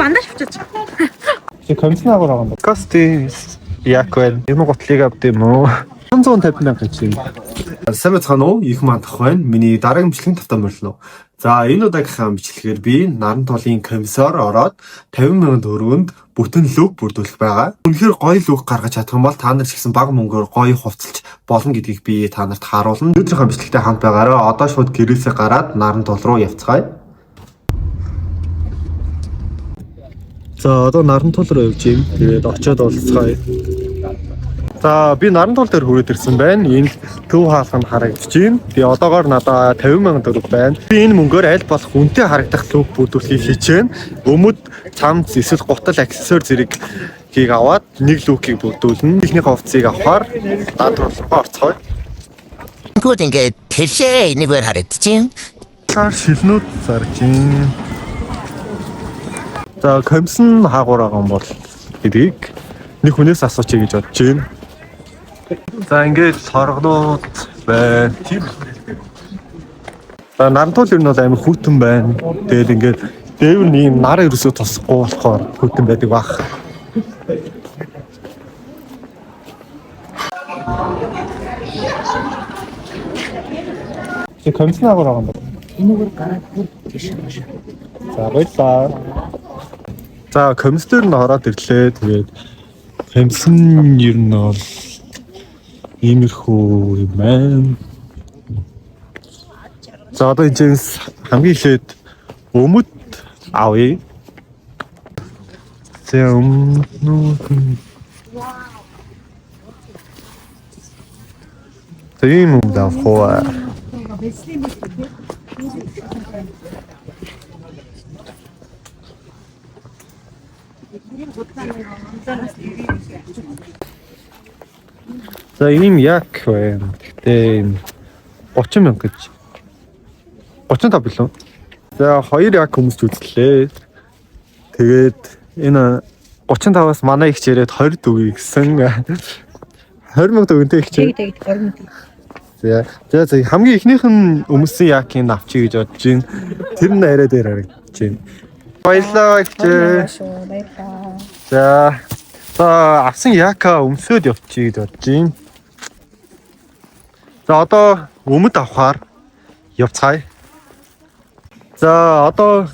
бандаж авчиж. Комисснагаар байгаа юм байна. Кости яг байна. Энэ готлыг авд юм уу? 150 мянга чинь. Сайн байна уу? Их мандах байна. Миний дараагийн бичлэгийн тавтан мөрлөө. За энэ удаагийнхаа бичлэгээр би Наран толын комиссар ороод 50 мянган төгрөгөнд бүтэн лүг бүрдүүлэх байгаа. Үнэхээр гоё лүг гаргаж чадах юм бол та нар ч гэсэн бага мөнгөөр гоё хувцалж болно гэдгийг би та нарт харуулна. Өнөөдрийнхөө бичлэгтэй хамт байгаараа одоо шууд гэрээсээ гараад Наран тол руу явцгаая. За одоо Наран тол руу явж юм. Тэгээд очиод уулзцгаая. За би Наран тол дээр хүрээд ирсэн байна. Энд төв хаалга нь харагдаж байна. Тэгээ одоогоор надад 50 мянган төгрөг байна. Би энэ мөнгөөр аль болох үнэтэй харагдах лүг бүрдүүлэхийг хичээнэ. Өмд, цамц, эсвэл гутал аксессуар зэрэгийг аваад нэг лүгийг бүрдүүлнэ. Эхнийхээ хувцсыг авахаар даад руу орцгоё. Тэгвэл ингээд тэршээ энэгээр харагдчих. Цаар шилнүүд зарж байна. За комиссн хаагуур байгаа юм бол гэдгийг нэг хүнээс асуучих гэж бодож байна. За ингээд соргонууд байна. За Наран тол ер нь бол амар хүүтэн байна. Тэгээд ингээд дээвэр нэм нар ерөөсөө тусахгүй болохоор хүүтэн байдаг баг. Комиссн хаагуур байгаа юм байна. Энэгээр гараад бүр тийш маш. За баярлалаа. За комиссээр нь ороод ирлээ. Тэгээд комиссн ер нь бол иймэрхүү юм байна. За одоо энэ хамгийн ихээд өмд авъя. За өмнүүд ийм юм даа хоо. За ийм яг байна. Гэтэ 30 мянга гэж. 35 билүү. За хоёр яг хүмүүст үзлээ. Тэгээд энэ 35-аас манай их чирээд 20 төгөе гэсэн. 20 мянга төгөнтэй их чир. Тэгээд 20 мянга. За хамгийн ихнийх нь өмсөн якийг авчиг гэж бодож байна. Тэр нь арай дээр харагдаж байна. Баярлалаа их чир. За авсан яка өмсөд явчих гэж бодож байна. За одоо өмд авахаар явцгаая. За одоо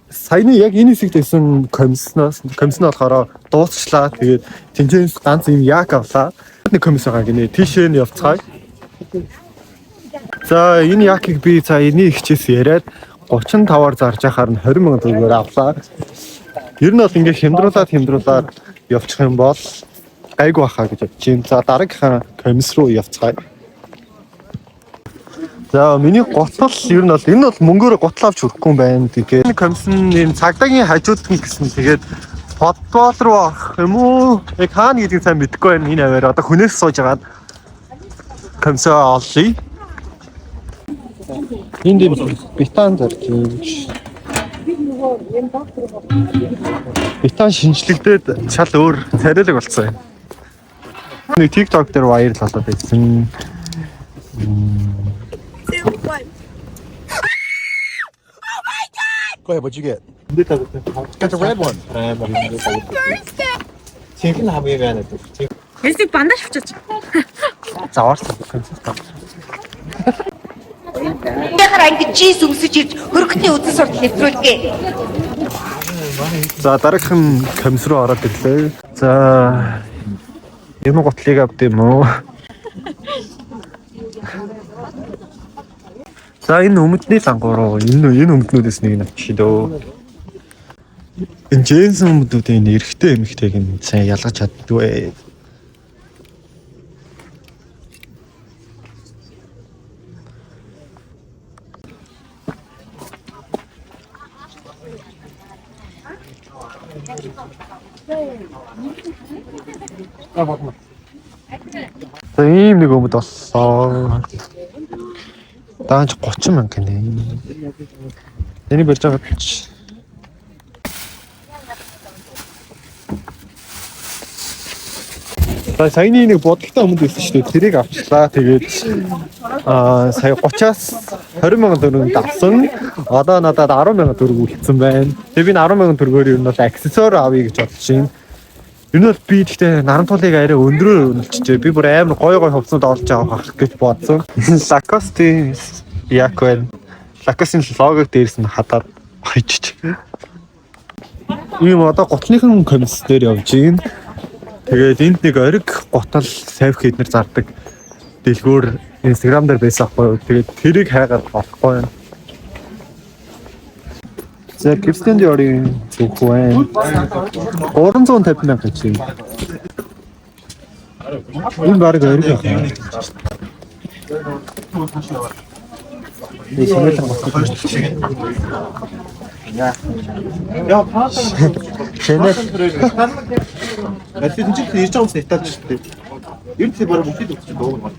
саяны яг энэ хэсэгт байсан комиссн болохоор дуусчлаа. Тэгээд тэнцэнс ганц юм як авлаа. Нэг комисс байгаа гинэ. Тийшээ нь явцгаая. За энэ якийг би эний ихчээс яриад 35-аар зарж яхаар нь 20 мянган төгрөгөөр авлаа. Ер нь бол ингээд хямдруулаад явчих юм бол гайгүй баха гэж бодож байна. За дараагийнхаа комисс руу явцгаая. За миний готл ер нь бол энэ бол мөнгөөр готл авч хүрэхгүй юм байна. Тэгээд комиссн энэ цагдаагийн хажууд нь гэсэн тэгээд футбол руу авах юм уу? Яг хаана гэдгийг сайн мэдэхгүй байна. Энэ аваар одоо хүнээс сууж агаад комиссаа олъё. Энд битан зарж юм. Битан шинжлэгдээд шал өөр царайлаг болсон юм. Нэг TikTok дээр вайрал болоод байсан. Go ahead, what you get? Get the red one. Chicken have you got it? Эсийг бандаж авчиж. Заваарсан. Яхаар ингэж чиз өмсөж ирж хөргөтний үдэс орд нэвтрүүлгээ. За дараагийн комисс руу ороод ирлээ. За энэ готлыг авд юм уу? За энэ өмдний лангууруу энэ өмднүүдээс нэг нь авчих дөө. Энэ Дженсэн өмднүүдийн эрэгтэй эмэгтэйг нь сайн ялгаж чаддгүй. За ийм нэг өмд боллоо. Даанч 30 мянга нэ. Энийг барьж байгаа ч. За саяны нэг бодолтой өмнө байсан шүү дээ. Тэрийг авчлаа. Тэгээд сая 30-аас 20 мянган төгрөнд авсан. Одоо надад 10 мянган төгрөг үлдсэн байна. Тэгээд би 10 мянган төгрөгөөр ер нь бол аксессуар авъя гэж бодож байна. Ер нь бол би гэхдээ наран тулыг арай өндрөөр үнэлчихээ. Би бүр амар гой хувцсууд олж авах гэж бодсон. Lacoste яг байна. Lacoste-ийн логог дээрс нь хадаад хайчих. Ийм одоо гутлынхан комисс дээр явж гин. Тэгээд энд нэг ориг гутал савь хийднэр зардаг дэлгүүр Instagram дээр байсан аахгүй. Тэгээд тэрийг хайгаад болохгүй байна. За Кристиан Диорын зүг байна. 350 мянга гэж юм. Энэ баг ориг яах. 야, 파악하는 Chanel 나 지금 진짜 일정 있다 진짜. 이렇게 바로 먹기도 진짜 너무 많아.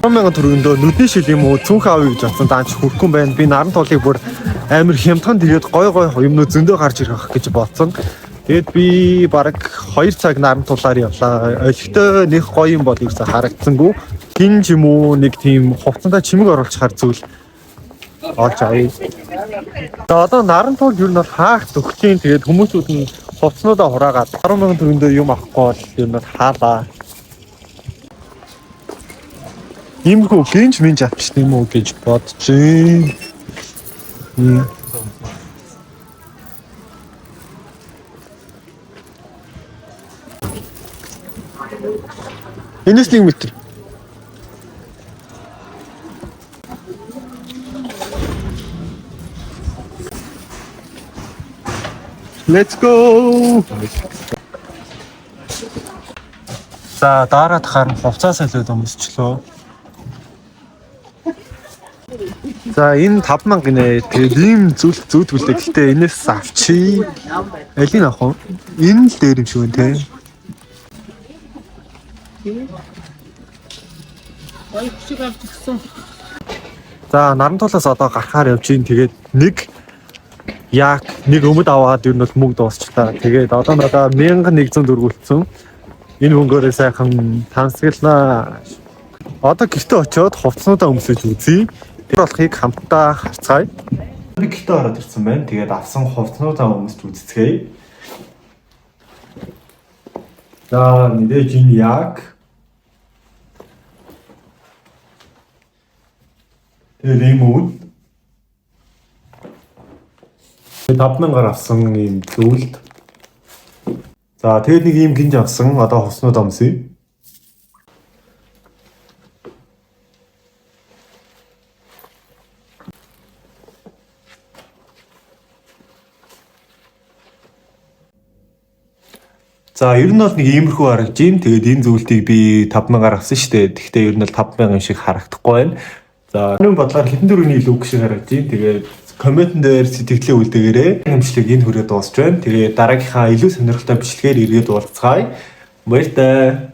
мянган төгрөгөндөө нүдний шил юм уу цүнх авъя гэж бодсон. Даанч хүрхгүй юм байна. Би наран тулыг бүр амар хямдхан тэгээд гой юмнууд зөндөө гарч ирэх гэж бодсон. Тэгээд би бараг 2 цаг наран тулаар явлаа. Олигтой нэг гоё юм бол ерөөсө харагдсангүй. Гин ч юм уу нэг тийм хувцсандаа чимэг оруулчихар зүйл олж авъя. Одоо наран тул юу нь бол хаах төгчийн тэгээд хүмүүсүүд нь хувцснуудаа хураагаад 10 мянган төгрөгөндөө юм авахгүй бол юу нь хаалаа. Иймэрхүү гинж минж авчих юм уу гэж бодож байна. Энэс 1 метр. Let's go. За дараад харан хувцас солиод өмсчлөө. За энэ 50000 гинэ. Тэгээд ийм зүйдгүүлдэг. Гэхдээ энэс авчи. Алийг авах уу? Энэ л дээр юм шиг байна те. За наран тулаас одоо гарахаар явж гин. Тэгээд нэг өмд аваад ер нь бол мөнгө дуусчлаа. Тэгээд одоо надад 1100 төгрөг үлдсэн. Энэ мөнгөөрөө сайхан тансаглаа. Одоо гэртээ очиод хувцснуудаа өмсөж үзье. Тэр болохыг хамтдаа харцгаая. Би гэртээ ороод ирсэн байна. Тэгээд авсан хувцснуудаа өмсөж үзцгээе. За мэдээж энэ яг лимон 5000-аар авсан ийм зүйлд. За тэгээд нэг ийм гинж авсан. Одоо хувцснууд өмсөе. За ер нь бол нэг иймэрхүү харагдж юм. Тэгээд энэ зүйлтийг би 5000-аар авсан шүү дээ. Гэхдээ ер нь бол 5000 юм шиг харагдахгүй байна. За энэ бодлоор хэдэн төгрөгийн илүү шиг харагдж юм. Тэгээд комментэн дээр сэтгэлээ үлдээгээрэй. Хэмжлэг энэ хүрээ дуусч байна. Тэгээд дараагийнхаа илүү сонирхолтой бичлэгээр иргэд уулзцгаая. Баяртай.